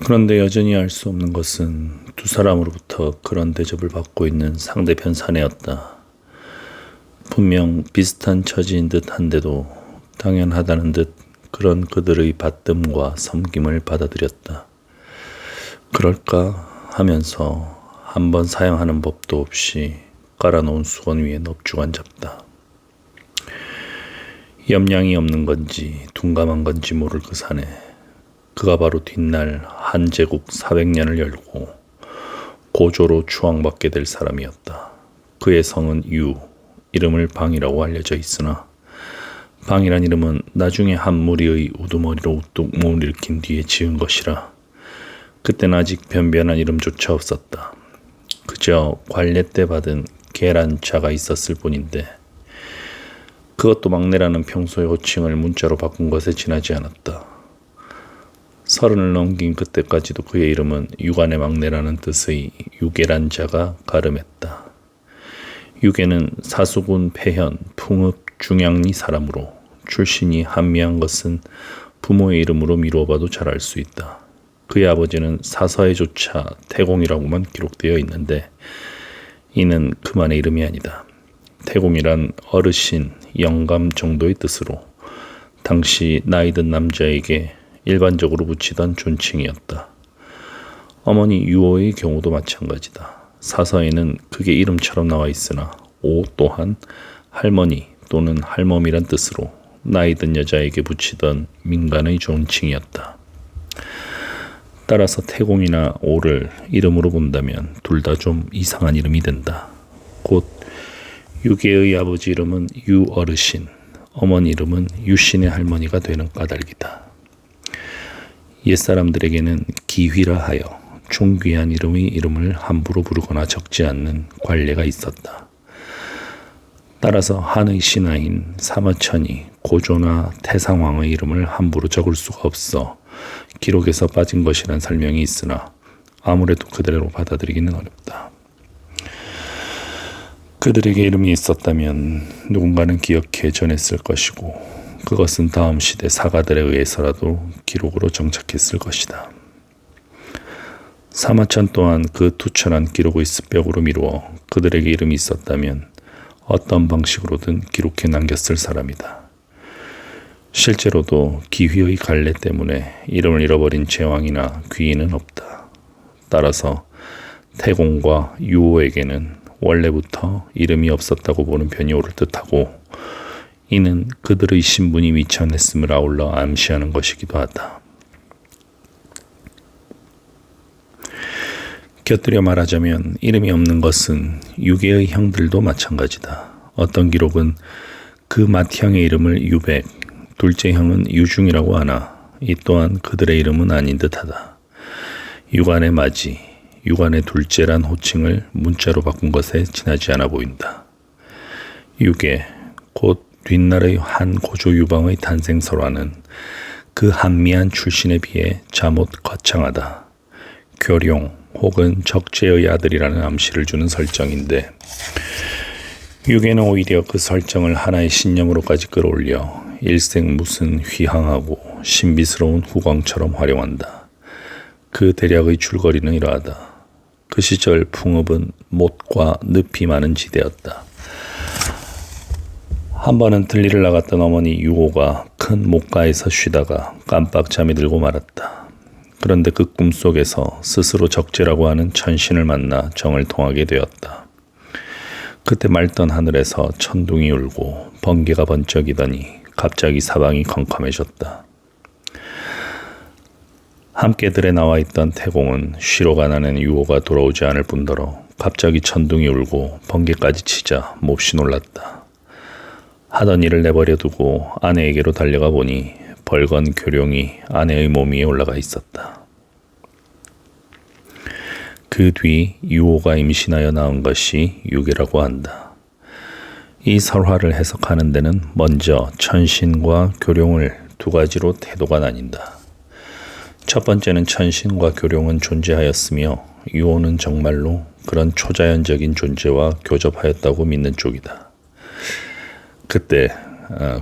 그런데 여전히 알 수 없는 것은 두 사람으로부터 그런 대접을 받고 있는 상대편 사내였다. 분명 비슷한 처지인 듯 한데도 당연하다는 듯 그런 그들의 받듦과 섬김을 받아들였다. 그럴까 하면서 한번 사양하는 법도 없이 깔아놓은 수건 위에 넙죽 앉았다. 염량이 없는 건지 둔감한 건지 모를 그 사내. 그가 바로 뒷날 한제국 400년을 열고 고조로 추앙받게 될 사람이었다. 그의 성은 유, 이름을 방이라고 알려져 있으나 방이란 이름은 나중에 한 무리의 우두머리로 우뚝 몸을 일으킨 뒤에 지은 것이라 그때는 아직 변변한 이름조차 없었다. 그저 관례 때 받은 계란자가 있었을 뿐인데 그것도 막내라는 평소의 호칭을 문자로 바꾼 것에 지나지 않았다. 30을 넘긴 그때까지도 그의 이름은 유관의 막내라는 뜻의 유계란 자가 가름했다. 유계는 사수군 폐현, 풍읍, 중양리 사람으로 출신이 한미한 것은 부모의 이름으로 미루어봐도 잘 알 수 있다. 그의 아버지는 사서에조차 태공이라고만 기록되어 있는데 이는 그만의 이름이 아니다. 태공이란 어르신, 영감 정도의 뜻으로 당시 나이든 남자에게 일반적으로 붙이던 존칭이었다. 어머니 유오의 경우도 마찬가지다. 사서에는 그게 이름처럼 나와 있으나 오 또한 할머니 또는 할멈이란 뜻으로 나이든 여자에게 붙이던 민간의 존칭이었다. 따라서 태공이나 오를 이름으로 본다면 둘 다 좀 이상한 이름이 된다. 곧 유계의 아버지 이름은 유어르신, 어머니 이름은 유신의 할머니가 되는 까닭이다. 옛사람들에게는 기휘라 하여 중귀한 이름의 이름을 함부로 부르거나 적지 않는 관례가 있었다. 따라서 한의 신하인 사마천이 고조나 태상왕의 이름을 함부로 적을 수가 없어 기록에서 빠진 것이란 설명이 있으나 아무래도 그대로 받아들이기는 어렵다. 그들에게 이름이 있었다면 누군가는 기억해 전했을 것이고 그것은 다음 시대 사가들에 의해서라도 기록으로 정착했을 것이다. 사마천 또한 그 투철한 기록의 습벽으로 미루어 그들에게 이름이 있었다면 어떤 방식으로든 기록해 남겼을 사람이다. 실제로도 기휘의 갈래 때문에 이름을 잃어버린 제왕이나 귀인은 없다. 따라서 태공과 유오에게는 원래부터 이름이 없었다고 보는 편이 옳을 듯하고 이는 그들의 신분이 미천했음을 아울러 암시하는 것이기도 하다. 곁들여 말하자면 이름이 없는 것은 유계의 형들도 마찬가지다. 어떤 기록은 그 맏형의 이름을 유백, 둘째 형은 유중이라고 하나 이 또한 그들의 이름은 아닌 듯하다. 유관의 맞이, 유관의 둘째란 호칭을 문자로 바꾼 것에 지나지 않아 보인다. 유계, 곧 뒷날의 한 고조 유방의 탄생설화는 그 한미한 출신에 비해 자못 거창하다. 교룡 혹은 적재의 아들이라는 암시를 주는 설정인데 유계는 오히려 그 설정을 하나의 신념으로까지 끌어올려 일생 무슨 휘황하고 신비스러운 후광처럼 활용한다. 그 대략의 줄거리는 이러하다. 그 시절 풍읍은 못과 늪이 많은 지대였다. 한 번은 들리를 나갔던 어머니 유호가 큰 못가에서 쉬다가 깜빡 잠이 들고 말았다. 그런데 그 꿈속에서 스스로 적재라고 하는 천신을 만나 정을 통하게 되었다. 그때 맑던 하늘에서 천둥이 울고 번개가 번쩍이더니 갑자기 사방이 컴컴해졌다. 함께 들에 나와 있던 태공은 쉬러 가나는 유호가 돌아오지 않을 뿐더러 갑자기 천둥이 울고 번개까지 치자 몹시 놀랐다. 하던 일을 내버려 두고 아내에게로 달려가 보니 벌건 교룡이 아내의 몸 위에 올라가 있었다. 그 뒤 유호가 임신하여 낳은 것이 유계라고 한다. 이 설화를 해석하는 데는 먼저 천신과 교룡을 두 가지로 태도가 나뉜다. 첫 번째는 천신과 교룡은 존재하였으며 유호는 정말로 그런 초자연적인 존재와 교접하였다고 믿는 쪽이다. 그때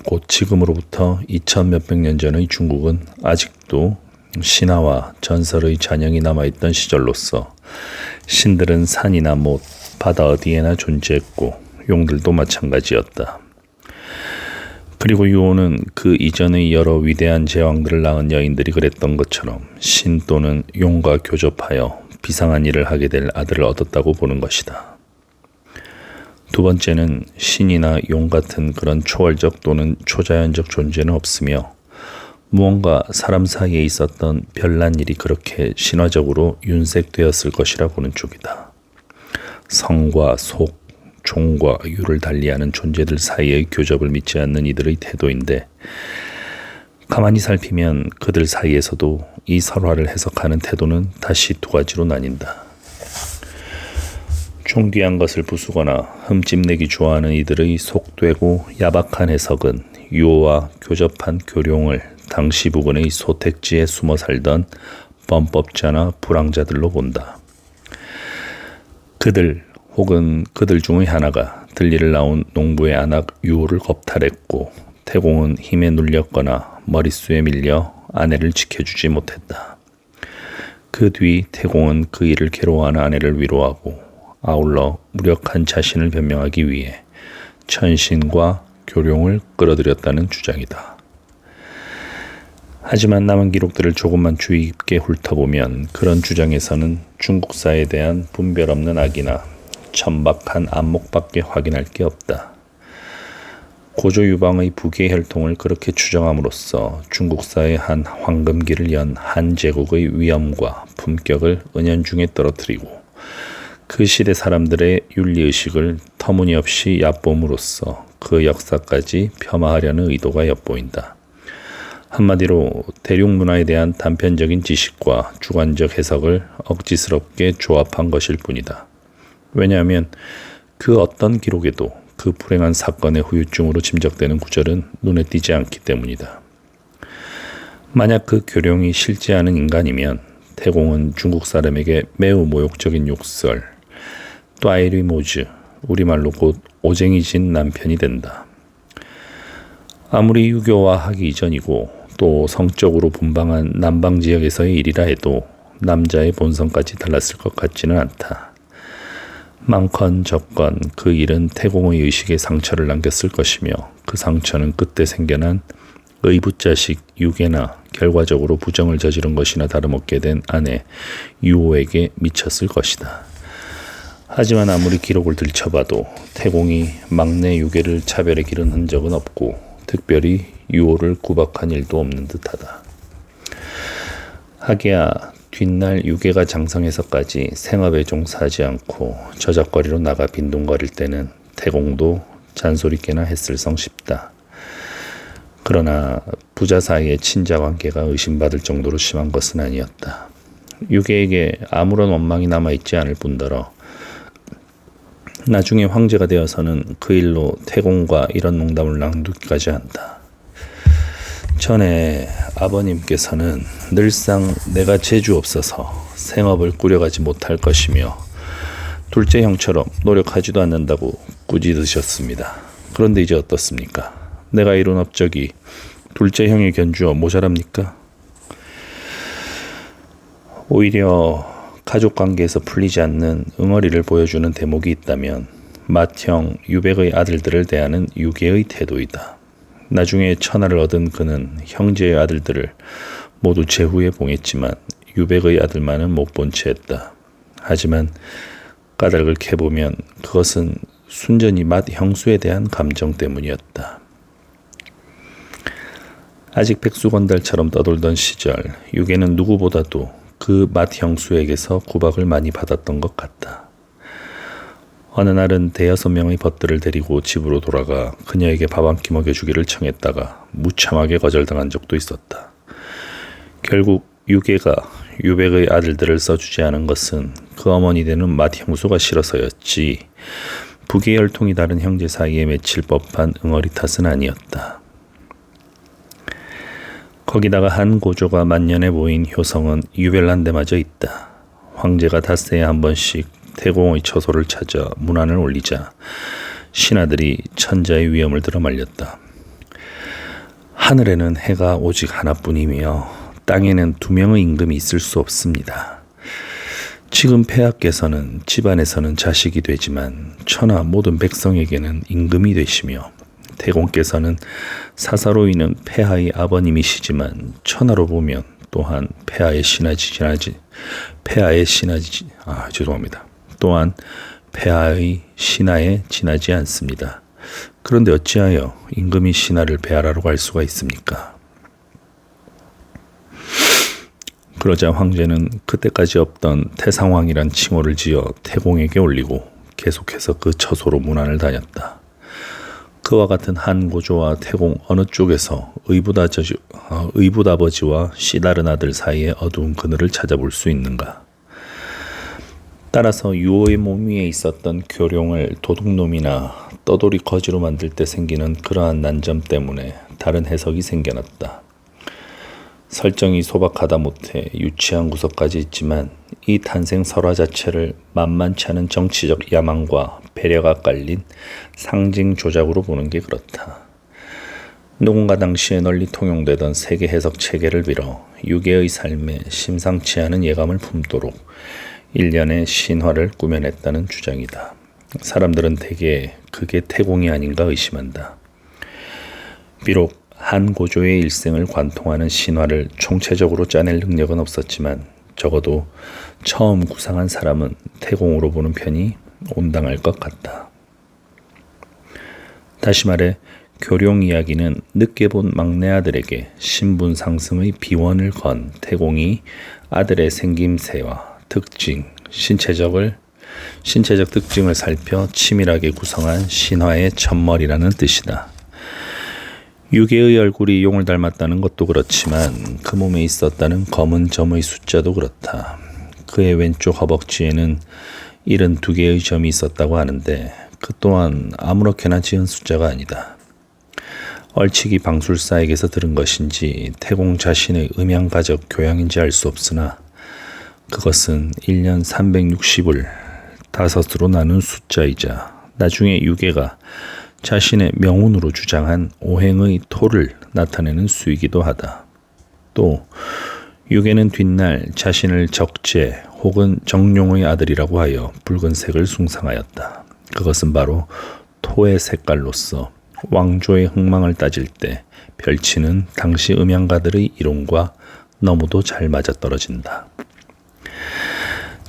곧 지금으로부터 2000 몇백 년 전의 중국은 아직도 신화와 전설의 잔영이 남아있던 시절로서 신들은 산이나 못, 바다 어디에나 존재했고 용들도 마찬가지였다. 그리고 유오는 그 이전의 여러 위대한 제왕들을 낳은 여인들이 그랬던 것처럼 신 또는 용과 교접하여 비상한 일을 하게 될 아들을 얻었다고 보는 것이다. 두 번째는 신이나 용 같은 그런 초월적 또는 초자연적 존재는 없으며 무언가 사람 사이에 있었던 별난 일이 그렇게 신화적으로 윤색되었을 것이라 보는 쪽이다. 성과 속, 종과 유를 달리하는 존재들 사이의 교접을 믿지 않는 이들의 태도인데 가만히 살피면 그들 사이에서도 이 설화를 해석하는 태도는 다시 두 가지로 나뉜다. 존귀한 것을 부수거나 흠집내기 좋아하는 이들의 속되고 야박한 해석은 유오와 교접한 교룡을 당시 부근의 소택지에 숨어 살던 범법자나 불황자들로 본다. 그들 혹은 그들 중의 하나가 들리를 낳은 농부의 아낙 유오를 겁탈했고 태공은 힘에 눌렸거나 머릿수에 밀려 아내를 지켜주지 못했다. 그 뒤 태공은 그 일을 괴로워하는 아내를 위로하고 아울러 무력한 자신을 변명하기 위해 천신과 교룡을 끌어들였다는 주장이다. 하지만 남은 기록들을 조금만 주의 깊게 훑어보면 그런 주장에서는 중국사에 대한 분별 없는 악이나 천박한 안목밖에 확인할 게 없다. 고조 유방의 부계 혈통을 그렇게 추정함으로써 중국사의 한 황금기를 연 한 제국의 위엄과 품격을 은연중에 떨어뜨리고 그 시대 사람들의 윤리의식을 터무니없이 얕봄으로써 그 역사까지 폄하하려는 의도가 엿보인다. 한마디로 대륙문화에 대한 단편적인 지식과 주관적 해석을 억지스럽게 조합한 것일 뿐이다. 왜냐하면 그 어떤 기록에도 그 불행한 사건의 후유증으로 짐작되는 구절은 눈에 띄지 않기 때문이다. 만약 그 교룡이 실제하는 인간이면 태공은 중국 사람에게 매우 모욕적인 욕설, 또아이리모즈, 우리말로 곧 오쟁이진 남편이 된다. 아무리 유교화하기 이전이고 또 성적으로 분방한 남방 지역에서의 일이라 해도 남자의 본성까지 달랐을 것 같지는 않다. 많건 적건 그 일은 태공의 의식에 상처를 남겼을 것이며 그 상처는 그때 생겨난 의붓자식 유괴나 결과적으로 부정을 저지른 것이나 다름없게 된 아내 유오에게 미쳤을 것이다. 하지만 아무리 기록을 들춰봐도 태공이 막내 유괴를 차별에 기른 흔적은 없고 특별히 유오를 구박한 일도 없는 듯하다. 하기야 뒷날 유괴가 장성해서까지 생업에 종사하지 않고 저작거리로 나가 빈둥거릴 때는 태공도 잔소리께나 했을성 싶다. 그러나 부자 사이의 친자관계가 의심받을 정도로 심한 것은 아니었다. 유괴에게 아무런 원망이 남아있지 않을 뿐더러 나중에 황제가 되어서는 그 일로 태공과 이런 농담을 낭두기까지 한다. 전에 아버님께서는 늘상 내가 재주 없어서 생업을 꾸려가지 못할 것이며 둘째 형처럼 노력하지도 않는다고 꾸짖으셨습니다. 그런데 이제 어떻습니까? 내가 이룬 업적이 둘째 형에 견주어 모자랍니까? 오히려 가족관계에서 풀리지 않는 응어리를 보여주는 대목이 있다면 맏형 유백의 아들들을 대하는 유계의 태도이다. 나중에 천하를 얻은 그는 형제의 아들들을 모두 제후에 봉했지만 유백의 아들만은 못 본 채 했다. 하지만 까닭을 캐보면 그것은 순전히 맏형수에 대한 감정 때문이었다. 아직 백수건달처럼 떠돌던 시절 유계는 누구보다도 그 맏형수에게서 구박을 많이 받았던 것 같다. 어느 날은 5-6명의 벗들을 데리고 집으로 돌아가 그녀에게 밥 한 끼 먹여주기를 청했다가 무참하게 거절당한 적도 있었다. 결국 유계가 유백의 아들들을 써주지 않은 것은 그 어머니 되는 맏형수가 싫어서였지 부계 혈통이 다른 형제 사이에 맺힐 법한 응어리 탓은 아니었다. 거기다가 한 고조가 만년에 모인 효성은 유별난 데마저 있다. 황제가 닷새에 한 번씩 태공의 처소를 찾아 문안을 올리자 신하들이 천자의 위엄을 들어 말렸다. 하늘에는 해가 오직 하나뿐이며 땅에는 두 명의 임금이 있을 수 없습니다. 지금 폐하께서는 집안에서는 자식이 되지만 천하 모든 백성에게는 임금이 되시며, 태공께서는 사사로이는 폐하의 아버님이시지만 천하로 보면 또한 또한 폐하의 신하에 지나지 않습니다. 그런데 어찌하여 임금이 신하를 배하라고 할 수가 있습니까? 그러자 황제는 그때까지 없던 태상왕이란 칭호를 지어 태공에게 올리고 계속해서 그 처소로 문안을 다녔다. 그와 같은 한 고조와 태공 어느 쪽에서 의붓아버지와 씨다른 아들 사이의 어두운 그늘을 찾아볼 수 있는가? 따라서 유호의 몸 위에 있었던 교룡을 도둑놈이나 떠돌이 거지로 만들 때 생기는 그러한 난점 때문에 다른 해석이 생겨났다. 설정이 소박하다 못해 유치한 구석까지 있지만 이 탄생 설화 자체를 만만치 않은 정치적 야망과 배려가 깔린 상징 조작으로 보는 게 그렇다. 누군가 당시에 널리 통용되던 세계 해석 체계를 빌어 유괴의 삶에 심상치 않은 예감을 품도록 일련의 신화를 꾸며냈다는 주장이다. 사람들은 대개 그게 태공이 아닌가 의심한다. 비록 한 고조의 일생을 관통하는 신화를 총체적으로 짜낼 능력은 없었지만 적어도 처음 구상한 사람은 태공으로 보는 편이 온당할 것 같다. 다시 말해 교룡 이야기는 늦게 본 막내 아들에게 신분 상승의 비원을 건 태공이 아들의 생김새와 특징, 신체적 특징을 살펴 치밀하게 구성한 신화의 첫머리라는 뜻이다. 유괴의 얼굴이 용을 닮았다는 것도 그렇지만 그 몸에 있었다는 검은 점의 숫자도 그렇다. 그의 왼쪽 허벅지에는 72개의 점이 있었다고 하는데 그 또한 아무렇게나 지은 숫자가 아니다. 얼치기 방술사에게서 들은 것인지 태공 자신의 음양가적 교양인지 알 수 없으나 그것은 1년 360을 5으로 나눈 숫자이자 나중에 유괴가 자신의 명운으로 주장한 오행의 토를 나타내는 수이기도 하다. 또 유괴는 뒷날 자신을 적재 혹은 정룡의 아들이라고 하여 붉은색을 숭상하였다. 그것은 바로 토의 색깔로서 왕조의 흥망을 따질 때 별치는 당시 음양가들의 이론과 너무도 잘 맞아떨어진다.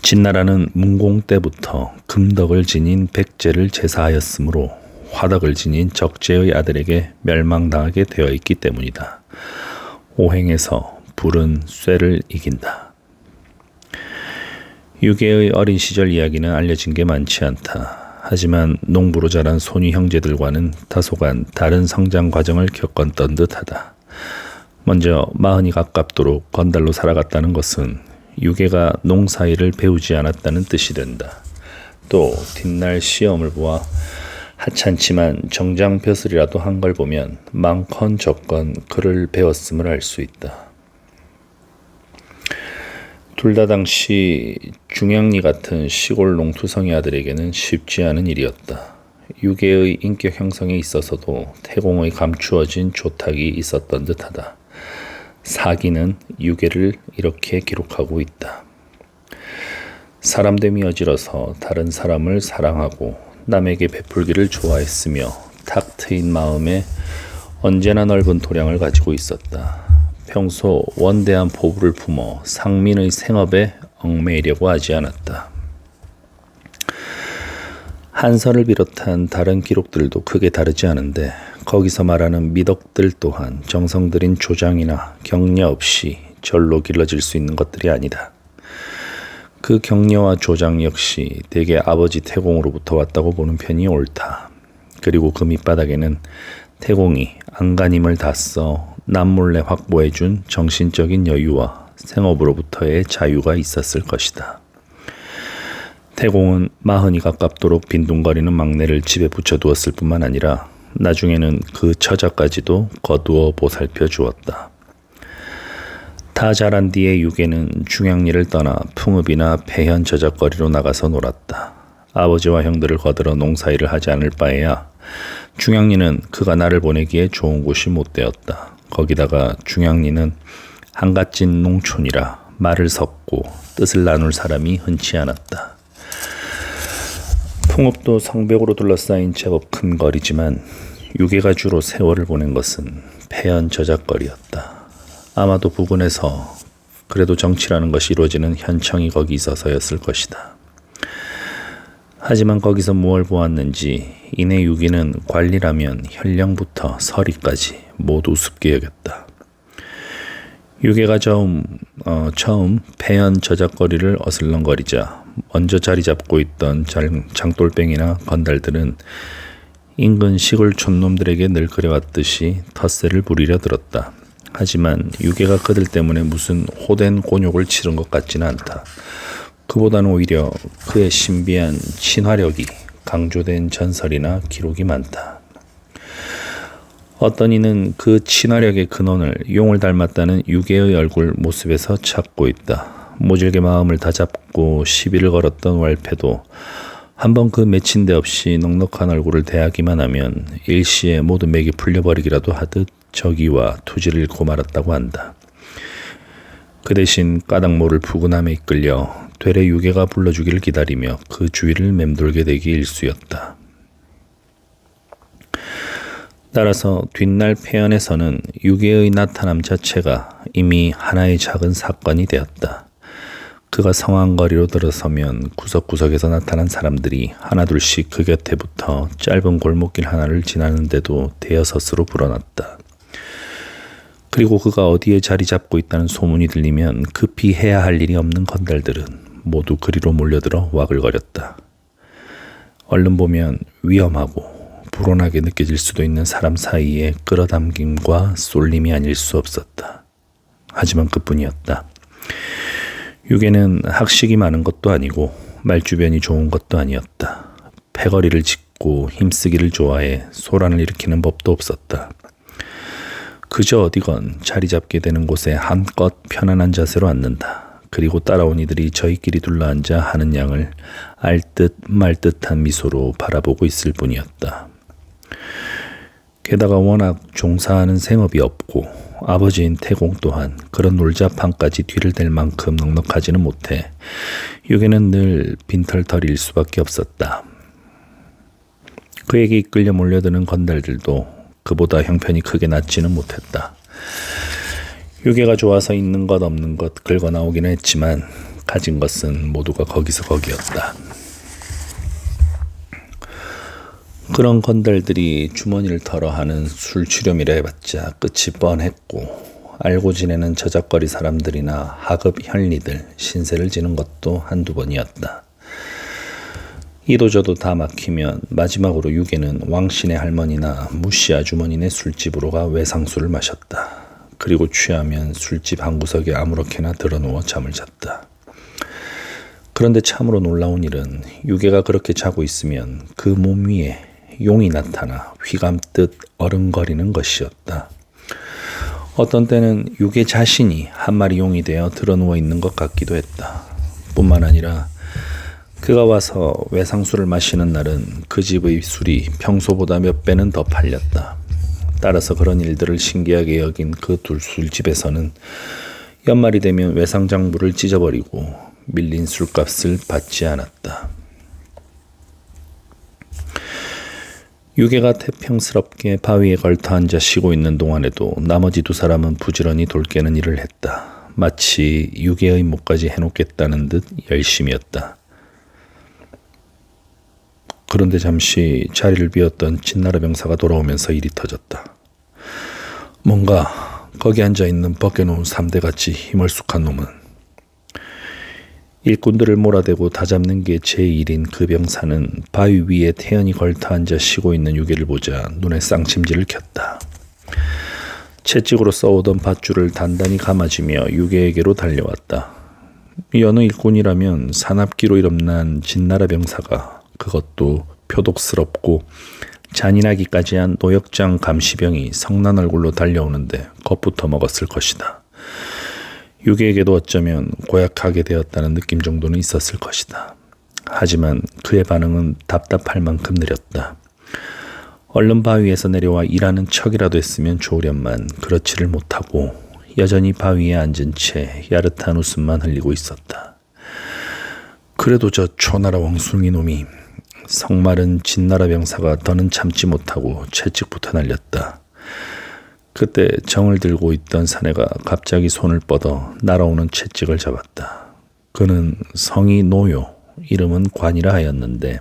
진나라는 문공 때부터 금덕을 지닌 백제를 제사하였으므로 화덕을 지닌 적재의 아들에게 멸망당하게 되어 있기 때문이다. 오행에서 불은 쇠를 이긴다. 유괴의 어린 시절 이야기는 알려진 게 많지 않다. 하지만 농부로 자란 손위 형제들과는 다소간 다른 성장 과정을 겪었던 듯하다. 먼저 40이 가깝도록 건달로 살아갔다는 것은 유괴가 농사일을 배우지 않았다는 뜻이 된다. 또 뒷날 시험을 보아 하찮지만 정장벼슬이라도 한 걸 보면 많건 적건 글을 배웠음을 알 수 있다. 둘 다 당시 중양리 같은 시골 농투성이 아들에게는 쉽지 않은 일이었다. 유괴의 인격 형성에 있어서도 태공의 감추어진 조탁이 있었던 듯하다. 사기는 유괴를 이렇게 기록하고 있다. 사람됨이 어지러서 다른 사람을 사랑하고 남에게 베풀기를 좋아했으며 탁 트인 마음에 언제나 넓은 도량을 가지고 있었다. 평소 원대한 포부를 품어 상민의 생업에 얽매이려고 하지 않았다. 한서를 비롯한 다른 기록들도 크게 다르지 않은데 거기서 말하는 미덕들 또한 정성 들인 조장이나 격려 없이 절로 길러질 수 있는 것들이 아니다. 그 격려와 조장 역시 대개 아버지 태공으로부터 왔다고 보는 편이 옳다. 그리고 그 밑바닥에는 태공이 안간힘을 다써 남몰래 확보해준 정신적인 여유와 생업으로부터의 자유가 있었을 것이다. 태공은 40이 가깝도록 빈둥거리는 막내를 집에 붙여두었을 뿐만 아니라 나중에는 그 처자까지도 거두어 보살펴 주었다. 다 자란 뒤에 유괴는 중양리를 떠나 풍읍이나 폐현 저작거리로 나가서 놀았다. 아버지와 형들을 거들어 농사일을 하지 않을 바에야 중양리는 그가 나를 보내기에 좋은 곳이 못 되었다. 거기다가 중양리는 한갓진 농촌이라 말을 섞고 뜻을 나눌 사람이 흔치 않았다. 풍읍도 성벽으로 둘러싸인 제법 큰 거리지만 유괴가 주로 세월을 보낸 것은 폐연 저작거리였다. 아마도 부근에서 그래도 정치라는 것이 이루어지는 현청이 거기 있어서였을 것이다. 하지만 거기서 무엇을 보았는지 이내 유기는 관리라면 현령부터 서리까지 모두 우습게 여겼다. 유괴가 처음 폐연 저작거리를 어슬렁거리자 먼저 자리 잡고 있던 장돌뱅이나 건달들은 인근 시골 촌놈들에게 늘 그래왔듯이 텃세를 부리려 들었다. 하지만 유괴가 그들 때문에 무슨 호된 곤욕을 치른 것 같지는 않다. 그보다는 오히려 그의 신비한 친화력이 강조된 전설이나 기록이 많다. 어떤 이는 그 친화력의 근원을 용을 닮았다는 유괴의 얼굴 모습에서 찾고 있다. 모질게 마음을 다잡고 시비를 걸었던 왈패도 한번 그 맺힌 데 없이 넉넉한 얼굴을 대하기만 하면 일시에 모든 맥이 풀려버리기라도 하듯 저기와 투지를 잃고 말았다고 한다. 그 대신 까닭 모를 부근함에 이끌려 되레 유괴가 불러주기를 기다리며 그 주위를 맴돌게 되기 일쑤였다. 따라서 뒷날 폐연에서는 유괴의 나타남 자체가 이미 하나의 작은 사건이 되었다. 그가 성황거리로 들어서면 구석구석에서 나타난 사람들이 하나둘씩 그 곁에 붙어 짧은 골목길 하나를 지나는데도 대여섯으로 불어났다. 그리고 그가 어디에 자리 잡고 있다는 소문이 들리면 급히 해야 할 일이 없는 건달들은 모두 그리로 몰려들어 와글거렸다. 얼른 보면 위험하고 불온하게 느껴질 수도 있는 사람 사이에 끌어당김과 쏠림이 아닐 수 없었다. 하지만 그뿐이었다. 유괴는 학식이 많은 것도 아니고 말주변이 좋은 것도 아니었다. 패거리를 짚고 힘쓰기를 좋아해 소란을 일으키는 법도 없었다. 그저 어디건 자리 잡게 되는 곳에 한껏 편안한 자세로 앉는다. 그리고 따라온 이들이 저희끼리 둘러앉아 하는 양을 알듯 말듯한 미소로 바라보고 있을 뿐이었다. 게다가 워낙 종사하는 생업이 없고 아버지인 태공 또한 그런 놀자판까지 뒤를 댈 만큼 넉넉하지는 못해 유괴는 늘 빈털터리일 수밖에 없었다. 그에게 이끌려 몰려드는 건달들도 그보다 형편이 크게 낫지는 못했다. 유괴가 좋아서 있는 것 없는 것 긁어 나오기는 했지만 가진 것은 모두가 거기서 거기였다. 그런 건달들이 주머니를 털어 하는 술취렴이라 해봤자 끝이 뻔했고 알고 지내는 저작거리 사람들이나 하급 현리들 신세를 지는 것도 한두 번이었다. 이도저도 다 막히면 마지막으로 유괴는 왕신의 할머니나 무씨 아주머니네 술집으로 가 외상술을 마셨다. 그리고 취하면 술집 한 구석에 아무렇게나 드러누워 잠을 잤다. 그런데 참으로 놀라운 일은 유괴가 그렇게 자고 있으면 그 몸 위에 용이 나타나 휘감듯 어른거리는 것이었다. 어떤 때는 유괴 자신이 한 마리 용이 되어 드러누워 있는 것 같기도 했다. 뿐만 아니라 그가 와서 외상술을 마시는 날은 그 집의 술이 평소보다 몇 배는 더 팔렸다. 따라서 그런 일들을 신기하게 여긴 그 둘 술집에서는 연말이 되면 외상장부를 찢어버리고 밀린 술값을 받지 않았다. 유괴가 태평스럽게 바위에 걸터 앉아 쉬고 있는 동안에도 나머지 두 사람은 부지런히 돌 깨는 일을 했다. 마치 유괴의 목까지 해놓겠다는 듯 열심이었다. 그런데 잠시 자리를 비웠던 진나라 병사가 돌아오면서 일이 터졌다. 뭔가 거기 앉아있는 벗겨놓은 삼대같이 희멀쑥한 놈은 일꾼들을 몰아대고 다잡는 게 제1인 그 병사는 바위 위에 태연히 걸터 앉아 쉬고 있는 유괴를 보자 눈에 쌍침지를 켰다. 채찍으로 써오던 밧줄을 단단히 감아주며 유괴에게로 달려왔다. 여느 일꾼이라면 사납기로 이름난 진나라 병사가 그것도 표독스럽고 잔인하기까지 한 노역장 감시병이 성난 얼굴로 달려오는데 겁부터 먹었을 것이다. 유괴에게도 어쩌면 고약하게 되었다는 느낌 정도는 있었을 것이다. 하지만 그의 반응은 답답할 만큼 느렸다. 얼른 바위에서 내려와 일하는 척이라도 했으면 좋으련만 그렇지를 못하고 여전히 바위에 앉은 채 야릇한 웃음만 흘리고 있었다. 그래도 저 초나라 원숭이 놈이, 성마른 진나라 병사가 더는 참지 못하고 채찍부터 날렸다. 그때 정을 들고 있던 사내가 갑자기 손을 뻗어 날아오는 채찍을 잡았다. 그는 성이 노요, 이름은 관이라 하였는데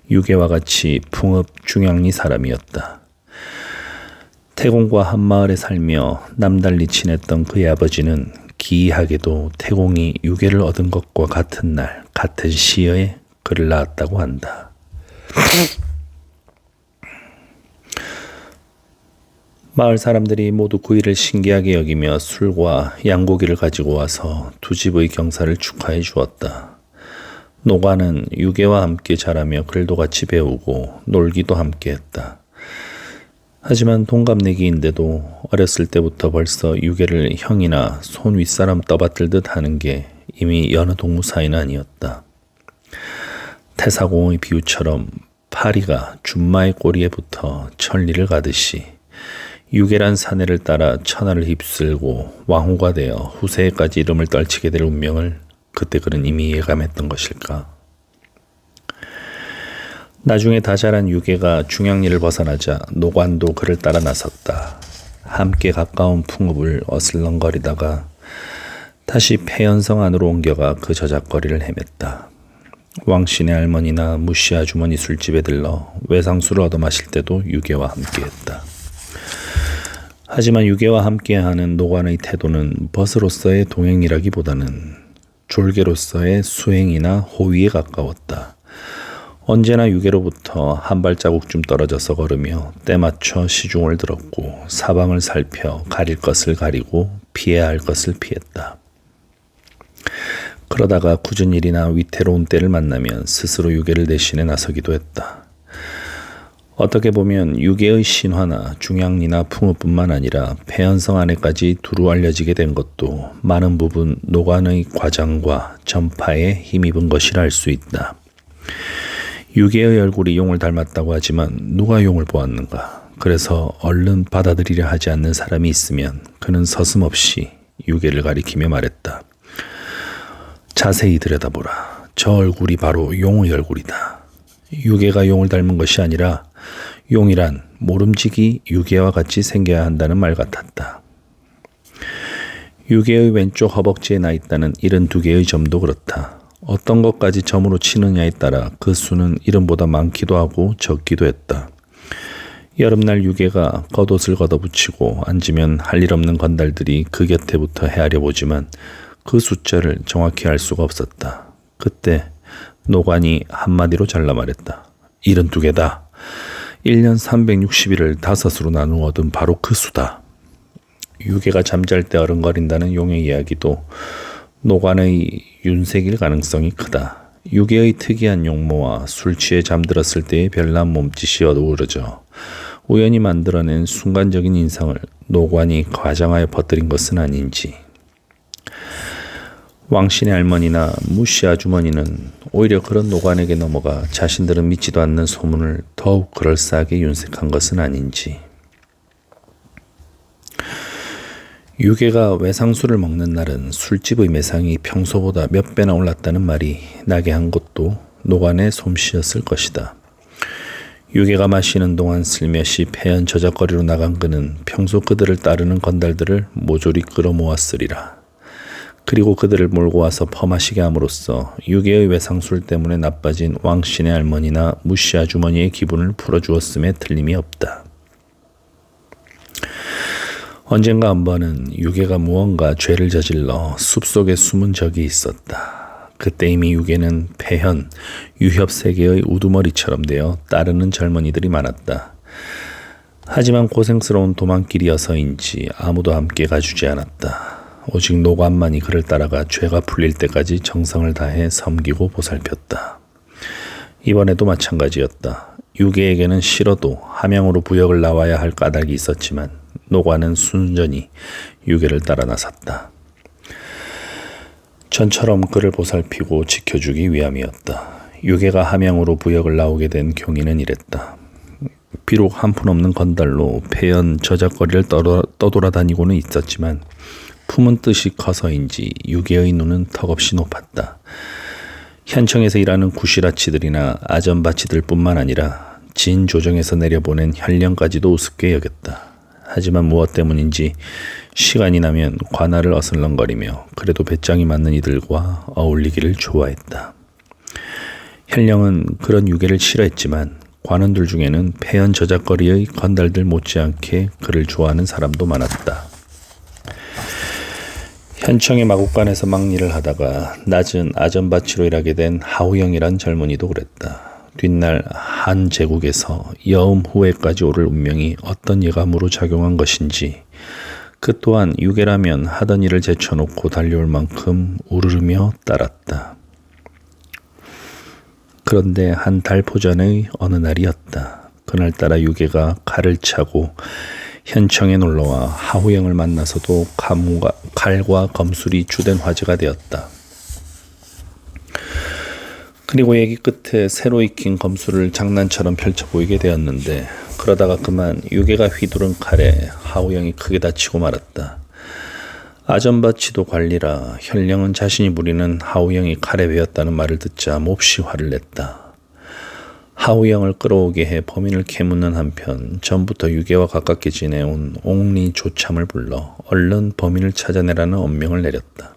유계와 같이 풍읍 중양리 사람이었다. 태공과 한마을에 살며 남달리 친했던 그의 아버지는 기이하게도 태공이 유계를 얻은 것과 같은 날 같은 시여에 그를 낳았다고 한다. 마을 사람들이 모두 그 일을 신기하게 여기며 술과 양고기를 가지고 와서 두 집의 경사를 축하해 주었다. 노관은 유계와 함께 자라며 글도 같이 배우고 놀기도 함께 했다. 하지만 동갑내기인데도 어렸을 때부터 벌써 유계를 형이나 손 윗사람 떠받들듯 하는 게 이미 여느 동무 사이는 아니었다. 태사공의 비유처럼 파리가 준마의 꼬리에 붙어 천리를 가듯이 유계란 사내를 따라 천하를 휩쓸고 왕후가 되어 후세에까지 이름을 떨치게 될 운명을 그때 그는 이미 예감했던 것일까. 나중에 다 자란 유계가 중양리를 벗어나자 노관도 그를 따라 나섰다. 함께 가까운 풍읍을 어슬렁거리다가 다시 폐연성 안으로 옮겨가 그 저작거리를 헤맸다. 왕신의 할머니나 무씨 아주머니 술집에 들러 외상술을 얻어 마실 때도 유계와 함께했다. 하지만 유계와 함께하는 노관의 태도는 벗으로서의 동행이라기보다는 졸개로서의 수행이나 호위에 가까웠다. 언제나 유계로부터 한 발자국쯤 떨어져서 걸으며 때맞춰 시중을 들었고 사방을 살펴 가릴 것을 가리고 피해야 할 것을 피했다. 그러다가 굳은 일이나 위태로운 때를 만나면 스스로 유계를 대신해 나서기도 했다. 어떻게 보면 유계의 신화나 중양리나 풍읍뿐만 아니라 폐연성 안에까지 두루 알려지게 된 것도 많은 부분 노관의 과장과 전파에 힘입은 것이라 할 수 있다. 유계의 얼굴이 용을 닮았다고 하지만 누가 용을 보았는가? 그래서 얼른 받아들이려 하지 않는 사람이 있으면 그는 서슴없이 유계를 가리키며 말했다. 자세히 들여다보라. 저 얼굴이 바로 용의 얼굴이다. 유계가 용을 닮은 것이 아니라 용이란 모름지기 유계와 같이 생겨야 한다는 말 같았다. 유계의 왼쪽 허벅지에 나 있다는 72개의 점도 그렇다. 어떤 것까지 점으로 치느냐에 따라 그 수는 이름보다 많기도 하고 적기도 했다. 여름날 유계가 겉옷을 걷어붙이고 앉으면 할 일 없는 건달들이 그 곁에부터 헤아려 보지만 그 숫자를 정확히 알 수가 없었다. 그때 노관이 한마디로 잘라 말했다. 72개다. 1년 360일을 5으로 나누어 얻은 바로 그 수다. 유계가 잠잘 때 어른거린다는 용의 이야기도 노관의 윤색일 가능성이 크다. 유계의 특이한 용모와 술 취해 잠들었을 때의 별난 몸짓이 어우러져 우연히 만들어낸 순간적인 인상을 노관이 과장하여 퍼뜨린 것은 아닌지. 왕신의 할머니나 무씨 아주머니는 오히려 그런 노관에게 넘어가 자신들은 믿지도 않는 소문을 더욱 그럴싸하게 윤색한 것은 아닌지. 유계가 외상술을 먹는 날은 술집의 매상이 평소보다 몇 배나 올랐다는 말이 나게 한 것도 노관의 솜씨였을 것이다. 유계가 마시는 동안 슬며시 폐연 저작거리로 나간 그는 평소 그들을 따르는 건달들을 모조리 끌어모았으리라. 그리고 그들을 몰고 와서 퍼마시게 함으로써 유계의 외상술 때문에 나빠진 왕신의 할머니나 무씨 아주머니의 기분을 풀어주었음에 틀림이 없다. 언젠가 한 번은 유계가 무언가 죄를 저질러 숲속에 숨은 적이 있었다. 그때 이미 유계는 폐현, 유협세계의 우두머리처럼 되어 따르는 젊은이들이 많았다. 하지만 고생스러운 도망길이어서인지 아무도 함께 가주지 않았다. 오직 노관만이 그를 따라가 죄가 풀릴 때까지 정성을 다해 섬기고 보살폈다. 이번에도 마찬가지였다. 유계에게는 싫어도 함양으로 부역을 나와야 할 까닭이 있었지만 노관은 순전히 유계를 따라 나섰다. 전처럼 그를 보살피고 지켜주기 위함이었다. 유계가 함양으로 부역을 나오게 된 경위는 이랬다. 비록 한푼없는 건달로 폐연 저작거리를 떠돌아다니고는 있었지만 품은 뜻이 커서인지 유괴의 눈은 턱없이 높았다. 현청에서 일하는 구시라치들이나 아전바치들 뿐만 아니라 진조정에서 내려보낸 현령까지도 우습게 여겼다. 하지만 무엇 때문인지 시간이 나면 관할을 어슬렁거리며 그래도 배짱이 맞는 이들과 어울리기를 좋아했다. 현령은 그런 유괴를 싫어했지만 관원들 중에는 폐연 저작거리의 건달들 못지않게 그를 좋아하는 사람도 많았다. 현청의 마곡간에서 막일을 하다가 낮은 아전바치로 일하게 된 하우영이란 젊은이도 그랬다. 뒷날 한 제국에서 여음 후회까지 오를 운명이 어떤 예감으로 작용한 것인지 그 또한 유괴라면 하던 일을 제쳐놓고 달려올 만큼 우르르며 따랐다. 그런데 한 달포 전의 어느 날이었다. 그날따라 유괴가 칼을 차고 현청에 놀러와 하우영을 만나서도 칼과 검술이 주된 화제가 되었다. 그리고 얘기 끝에 새로 익힌 검술을 장난처럼 펼쳐 보이게 되었는데 그러다가 그만 유괴가 휘두른 칼에 하우영이 크게 다치고 말았다. 아전바치도 관리라 현령은 자신이 부리는 하우영이 칼에 베었다는 말을 듣자 몹시 화를 냈다. 하우영을 끌어오게 해 범인을 캐묻는 한편 전부터 유괴와 가깝게 지내온 옥리 조참을 불러 얼른 범인을 찾아내라는 엄명을 내렸다.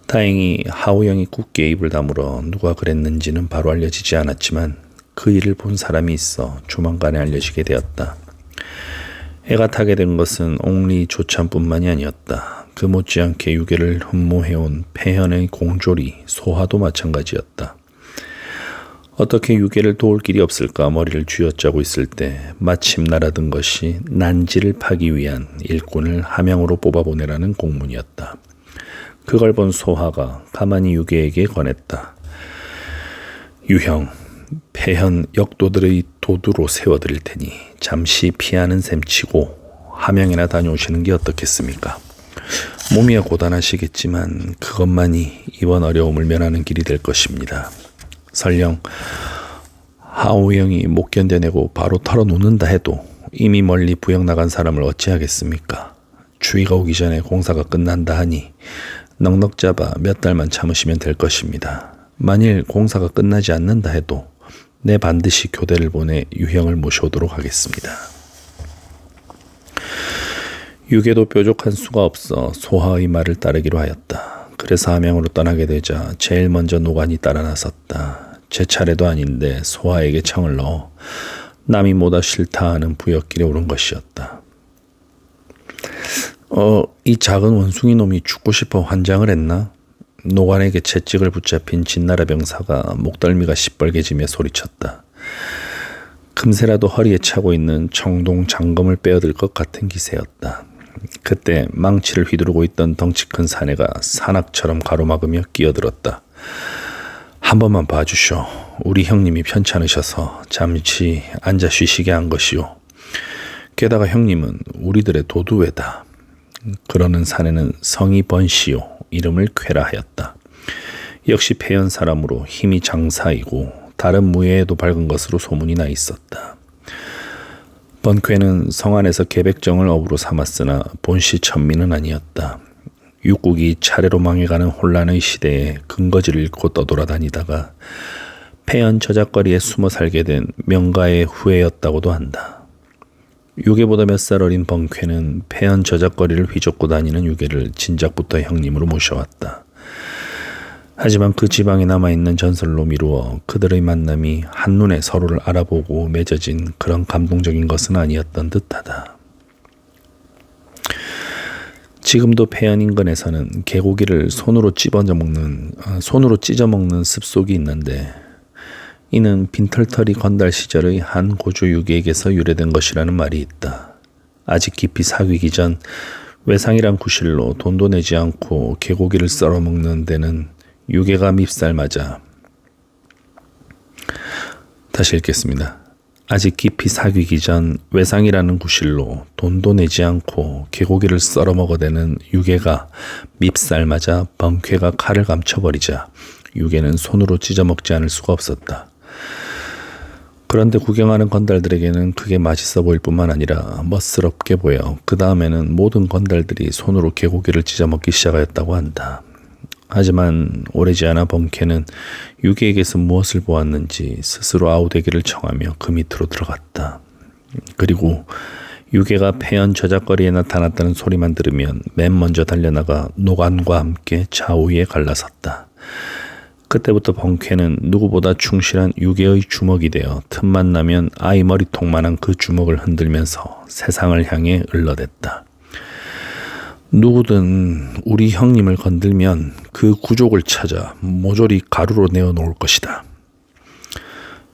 다행히 하우영이 굳게 입을 다물어 누가 그랬는지는 바로 알려지지 않았지만 그 일을 본 사람이 있어 조만간에 알려지게 되었다. 해가 타게 된 것은 옥리 조참뿐만이 아니었다. 그 못지않게 유괴를 흠모해온 폐현의 공조리 소하도 마찬가지였다. 어떻게 유괴를 도울 길이 없을까 머리를 쥐어짜고 있을 때 마침 날아든 것이 난지를 파기 위한 일꾼을 함양으로 뽑아보내라는 공문이었다. 그걸 본 소하가 가만히 유괴에게 권했다. 유형, 폐현 역도들의 도두로 세워드릴 테니 잠시 피하는 셈치고 함양이나 다녀오시는 게 어떻겠습니까? 몸이야 고단하시겠지만 그것만이 이번 어려움을 면하는 길이 될 것입니다. 설령 하우영이 못 견뎌내고 바로 털어놓는다 해도 이미 멀리 부역 나간 사람을 어찌하겠습니까? 추위가 오기 전에 공사가 끝난다 하니 넉넉 잡아 몇 달만 참으시면 될 것입니다. 만일 공사가 끝나지 않는다 해도 내 반드시 교대를 보내 유형을 모셔오도록 하겠습니다. 유괴도 뾰족한 수가 없어 소하의 말을 따르기로 하였다. 그래서 함양으로 떠나게 되자 제일 먼저 노관이 따라 나섰다. 제 차례도 아닌데 소하에게 청을 넣어 남이 뭐다 싫다 하는 부역길에 오른 것이었다. 이 작은 원숭이 놈이 죽고 싶어 환장을 했나? 노관에게 채찍을 붙잡힌 진나라 병사가 목덜미가 시뻘개지며 소리쳤다. 금세라도 허리에 차고 있는 청동 장검을 빼어들 것 같은 기세였다. 그때 망치를 휘두르고 있던 덩치 큰 사내가 산악처럼 가로막으며 끼어들었다. 한 번만 봐주쇼. 우리 형님이 편찮으셔서 잠시 앉아 쉬시게 한 것이오. 게다가 형님은 우리들의 도두외다. 그러는 사내는 성이 번시오. 이름을 쾌라 하였다. 역시 폐연 사람으로 힘이 장사이고 다른 무예에도 밝은 것으로 소문이 나 있었다. 번쾌는 성 안에서 계백정을 업으로 삼았으나 본시 천민은 아니었다. 육국이 차례로 망해가는 혼란의 시대에 근거지를 잃고 떠돌아다니다가 폐연 저작거리에 숨어 살게 된 명가의 후예였다고도 한다. 유괴보다 몇 살 어린 번쾌는 폐연 저작거리를 휘젓고 다니는 유괴를 진작부터 형님으로 모셔왔다. 하지만 그 지방에 남아있는 전설로 미루어 그들의 만남이 한눈에 서로를 알아보고 맺어진 그런 감동적인 것은 아니었던 듯하다. 지금도 폐연 인근에서는 개고기를 손으로 찢어 먹는 습속이 있는데 이는 빈털터리 건달 시절의 한 고조 유괴에게서 유래된 것이라는 말이 있다. 아직 깊이 사귀기 전 외상이란 구실로 돈도 내지 않고 개고기를 썰어 먹는 데는 유괴가 밉살 맞아. 다시 읽겠습니다. 아직 깊이 사귀기 전 외상이라는 구실로 돈도 내지 않고 개고기를 썰어 먹어대는 유괴가 밉살 맞아 번쾌가 칼을 감춰버리자 유괴는 손으로 찢어 먹지 않을 수가 없었다. 그런데 구경하는 건달들에게는 그게 맛있어 보일 뿐만 아니라 멋스럽게 보여 그 다음에는 모든 건달들이 손으로 개고기를 찢어 먹기 시작하였다고 한다. 하지만 오래지 않아 번쾌는 유개에게서 무엇을 보았는지 스스로 아우되기를 청하며 그 밑으로 들어갔다. 그리고 유개가 폐연 저작거리에 나타났다는 소리만 들으면 맨 먼저 달려나가 노관과 함께 좌우에 갈라섰다. 그때부터 번쾌는 누구보다 충실한 유개의 주먹이 되어 틈만 나면 아이 머리통만한 그 주먹을 흔들면서 세상을 향해 을러댔다. 누구든 우리 형님을 건들면 그 구족을 찾아 모조리 가루로 내어 놓을 것이다.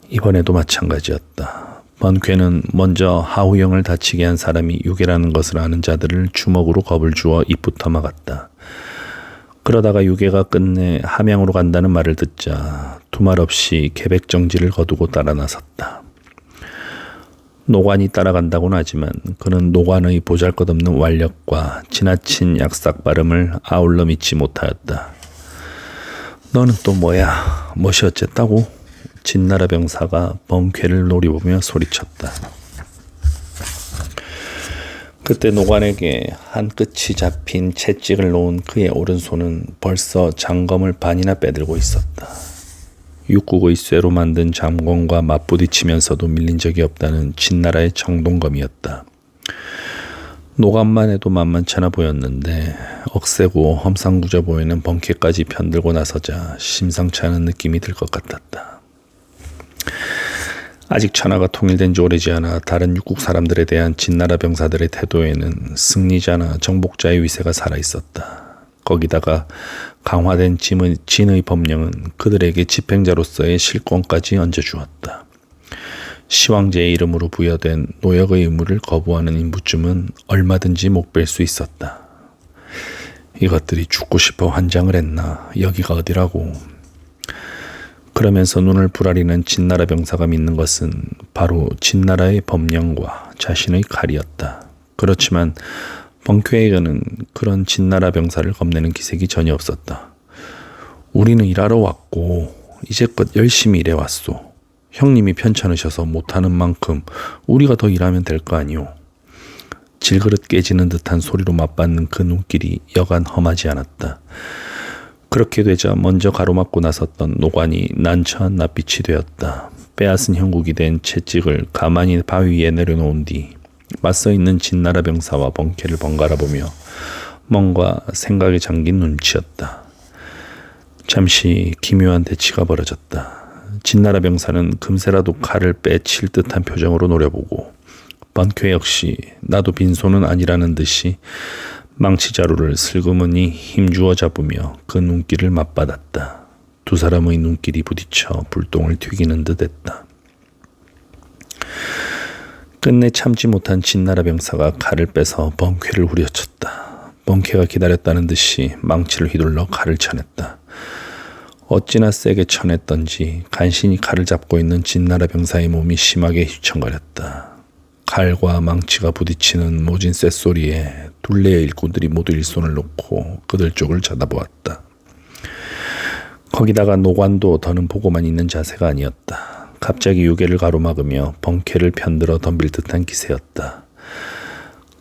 이번에도 마찬가지였다. 번쾌는 먼저 하우영을 다치게 한 사람이 유개라는 것을 아는 자들을 주먹으로 겁을 주어 입부터 막았다. 그러다가 유개가 끝내 함양으로 간다는 말을 듣자 두말 없이 계백정지를 거두고 따라 나섰다. 노관이 따라간다고는 하지만 그는 노관의 보잘것없는 완력과 지나친 약삭 발음을 아울러 믿지 못하였다. 너는 또 뭐야? 멋이 어쨌다고? 진나라 병사가 번쾌를 노려보며 소리쳤다. 그때 노관에게 한 끝이 잡힌 채찍을 놓은 그의 오른손은 벌써 장검을 반이나 빼들고 있었다. 육국의 쇠로 만든 잠검과 맞부딪히면서도 밀린 적이 없다는 진나라의 정동검이었다. 노관만 해도 만만찮아 보였는데 억세고 험상궂어 보이는 번쾌까지 편들고 나서자 심상치 않은 느낌이 들 것 같았다. 아직 천하가 통일된 지 오래지 않아 다른 육국 사람들에 대한 진나라 병사들의 태도에는 승리자나 정복자의 위세가 살아있었다. 거기다가 강화된 진의 법령은 그들에게 집행자로서의 실권까지 얹어주었다. 시황제의 이름으로 부여된 노역의 의무를 거부하는 인부쯤은 얼마든지 목뺄 수 있었다. 이것들이 죽고 싶어 환장을 했나? 여기가 어디라고? 그러면서 눈을 부라리는 진나라 병사가 믿는 것은 바로 진나라의 법령과 자신의 칼이었다. 그렇지만 번쾌에게는 그런 진나라 병사를 겁내는 기색이 전혀 없었다. 우리는 일하러 왔고 이제껏 열심히 일해왔소. 형님이 편찮으셔서 못하는 만큼 우리가 더 일하면 될 거 아니오. 질그릇 깨지는 듯한 소리로 맞받는 그 눈길이 여간 험하지 않았다. 그렇게 되자 먼저 가로막고 나섰던 노관이 난처한 낯빛이 되었다. 빼앗은 형국이 된 채찍을 가만히 바위 위에 내려놓은 뒤 맞서 있는 진나라 병사와 번쾌를 번갈아 보며 뭔가 생각에 잠긴 눈치였다. 잠시 기묘한 대치가 벌어졌다. 진나라 병사는 금세라도 칼을 빼칠 듯한 표정으로 노려보고 번쾌 역시 나도 빈손은 아니라는 듯이 망치자루를 슬그머니 힘주어 잡으며 그 눈길을 맞받았다. 두 사람의 눈길이 부딪혀 불똥을 튀기는 듯 했다. 끝내 참지 못한 진나라 병사가 칼을 빼서 번쾌를 후려쳤다. 번쾌가 기다렸다는 듯이 망치를 휘둘러 칼을 쳐냈다. 어찌나 세게 쳐냈던지 간신히 칼을 잡고 있는 진나라 병사의 몸이 심하게 휘청거렸다. 칼과 망치가 부딪히는 모진 쇳소리에 둘레의 일꾼들이 모두 일손을 놓고 그들 쪽을 쳐다보았다. 거기다가 노관도 더는 보고만 있는 자세가 아니었다. 갑자기 유개를 가로막으며 번쾌를 편들어 덤빌 듯한 기세였다.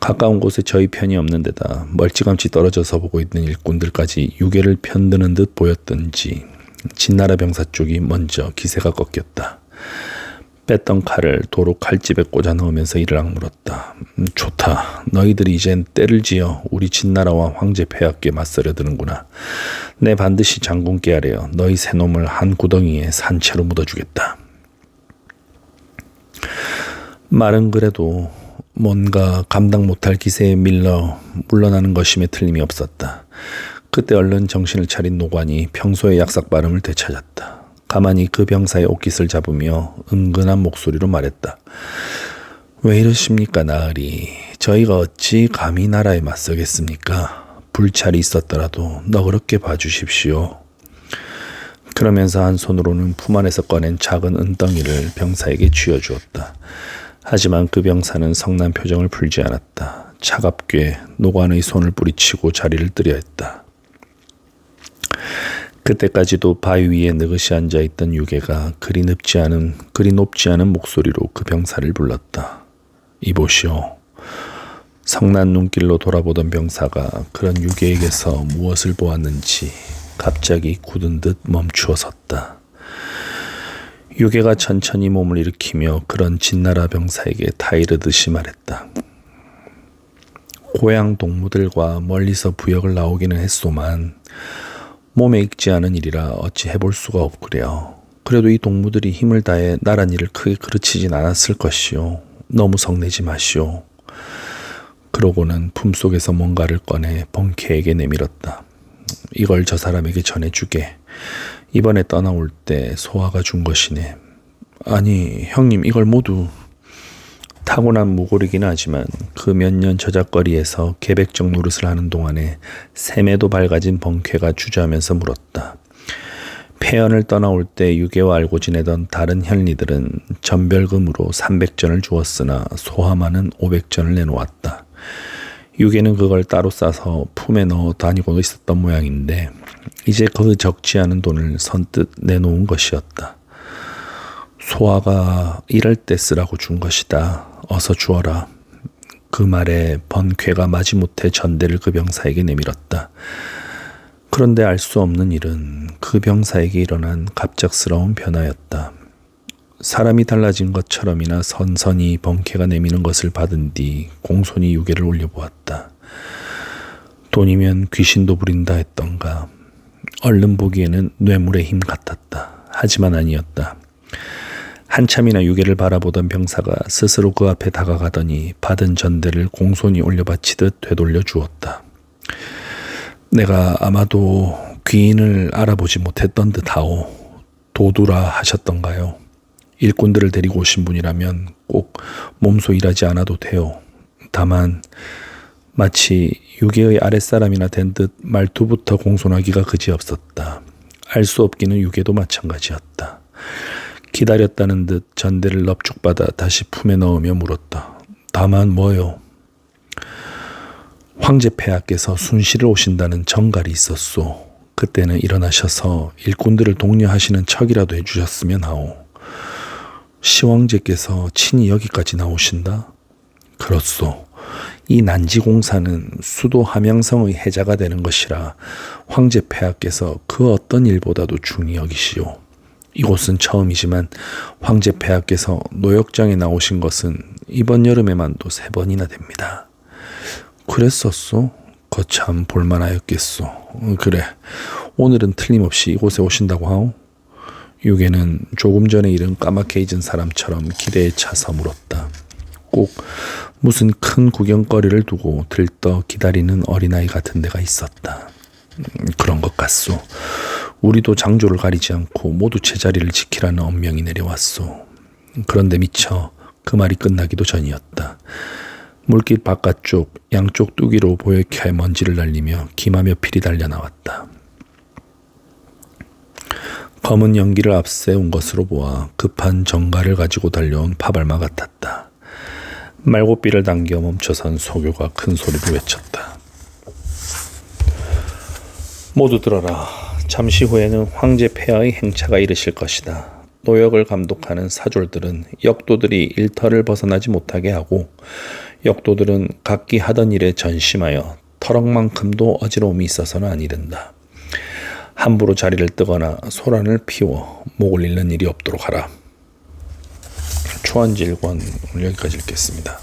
가까운 곳에 저희 편이 없는 데다 멀찌감치 떨어져서 보고 있는 일꾼들까지 유개를 편드는 듯 보였던지 진나라 병사 쪽이 먼저 기세가 꺾였다. 뺐던 칼을 도로 칼집에 꽂아 넣으면서 이를 악물었다. 좋다. 너희들이 이젠 때를 지어 우리 진나라와 황제 폐하께 맞서려 드는구나. 내 반드시 장군께 아뢰어 너희 새 놈을 한 구덩이에 산채로 묻어주겠다. 말은 그래도 뭔가 감당 못할 기세에 밀려 물러나는 것임에 틀림이 없었다. 그때 얼른 정신을 차린 노관이 평소의 약삭 발음을 되찾았다. 가만히 그 병사의 옷깃을 잡으며 은근한 목소리로 말했다. 왜 이러십니까 나으리. 저희가 어찌 감히 나라에 맞서겠습니까. 불찰이 있었더라도 너그럽게 봐주십시오. 그러면서 한 손으로는 품 안에서 꺼낸 작은 은덩이를 병사에게 쥐어주었다. 하지만 그 병사는 성난 표정을 풀지 않았다. 차갑게 노관의 손을 뿌리치고 자리를 뜨려 했다. 그때까지도 바위 위에 느긋이 앉아있던 유괴가 그리 높지 않은 목소리로 그 병사를 불렀다. 이보시오. 성난 눈길로 돌아보던 병사가 그런 유괴에게서 무엇을 보았는지 갑자기 굳은 듯 멈추어 섰다. 유괴가 천천히 몸을 일으키며 그런 진나라 병사에게 타이르듯이 말했다. 고향 동무들과 멀리서 부역을 나오기는 했소만 몸에 익지 않은 일이라 어찌 해볼 수가 없구려. 그래도 이 동무들이 힘을 다해 나란 일을 크게 그르치진 않았을 것이오. 너무 성내지 마시오. 그러고는 품속에서 뭔가를 꺼내 번쾌에게 내밀었다. 이걸 저 사람에게 전해주게. 이번에 떠나올 때 소아가 준 것이네. 아니 형님, 이걸 모두. 타고난 무골이긴 하지만 그 몇 년 저작거리에서 계백적 노릇을 하는 동안에 샘에도 밝아진 번쾌가 주저하면서 물었다. 폐연을 떠나올 때 유괴와 알고 지내던 다른 현리들은 전별금으로 300전을 주었으나 소하만은 500전을 내놓았다. 유괴는 그걸 따로 싸서 품에 넣어 다니고 있었던 모양인데 이제 그 적지 않은 돈을 선뜻 내놓은 것이었다. 소아가 이럴 때 쓰라고 준 것이다. 어서 주어라. 그 말에 번쾌가 마지못해 전대를 그 병사에게 내밀었다. 그런데 알 수 없는 일은 그 병사에게 일어난 갑작스러운 변화였다. 사람이 달라진 것처럼이나 선선히 번쾌가 내미는 것을 받은 뒤 공손히 유괴를 올려보았다. 돈이면 귀신도 부린다 했던가. 얼른 보기에는 뇌물의 힘 같았다. 하지만 아니었다. 한참이나 유괴를 바라보던 병사가 스스로 그 앞에 다가가더니 받은 전대를 공손히 올려바치듯 되돌려 주었다. 내가 아마도 귀인을 알아보지 못했던 듯하오. 도두라 하셨던가요? 일꾼들을 데리고 오신 분이라면 꼭 몸소 일하지 않아도 돼요. 다만 마치 유괴의 아랫사람이나 된 듯 말투부터 공손하기가 그지없었다. 알 수 없기는 유괴도 마찬가지였다. 기다렸다는 듯 전대를 넙죽받아 다시 품에 넣으며 물었다. 다만 뭐요? 황제 폐하께서 순시를 오신다는 정갈이 있었소. 그때는 일어나셔서 일꾼들을 독려하시는 척이라도 해주셨으면 하오. 시황제께서 친히 여기까지 나오신다? 그렇소. 이 난지공사는 수도 함양성의 해자가 되는 것이라 황제 폐하께서 그 어떤 일보다도 중히 여기시오. 이곳은 처음이지만 황제 폐하께서 노역장에 나오신 것은 이번 여름에만도 3번이나 됩니다. 그랬었소? 거참 볼만하였겠소. 그래, 오늘은 틀림없이 이곳에 오신다고 하오? 유괴는 조금 전에 일은 까맣게 잊은 사람처럼 기대에 차서 물었다. 꼭 무슨 큰 구경거리를 두고 들떠 기다리는 어린아이 같은 데가 있었다. 그런 것 같소. 우리도 장조를 가리지 않고 모두 제자리를 지키라는 엄명이 내려왔소. 그런데 미처 그 말이 끝나기도 전이었다. 물길 바깥쪽 양쪽 뚜기로 보옇게 먼지를 날리며 기마며 필이 달려나왔다. 검은 연기를 앞세운 것으로 보아 급한 정갈을 가지고 달려온 파발마 같았다. 말고삐를 당겨 멈춰선 소교가 큰 소리로 외쳤다. 모두 들어라. 잠시 후에는 황제 폐하의 행차가 이르실 것이다. 노역을 감독하는 사졸들은 역도들이 일터를 벗어나지 못하게 하고 역도들은 각기 하던 일에 전심하여 터럭만큼도 어지러움이 있어서는 아니 된다. 함부로 자리를 뜨거나 소란을 피워 목을 잃는 일이 없도록 하라. 초안질권 여기까지 읽겠습니다.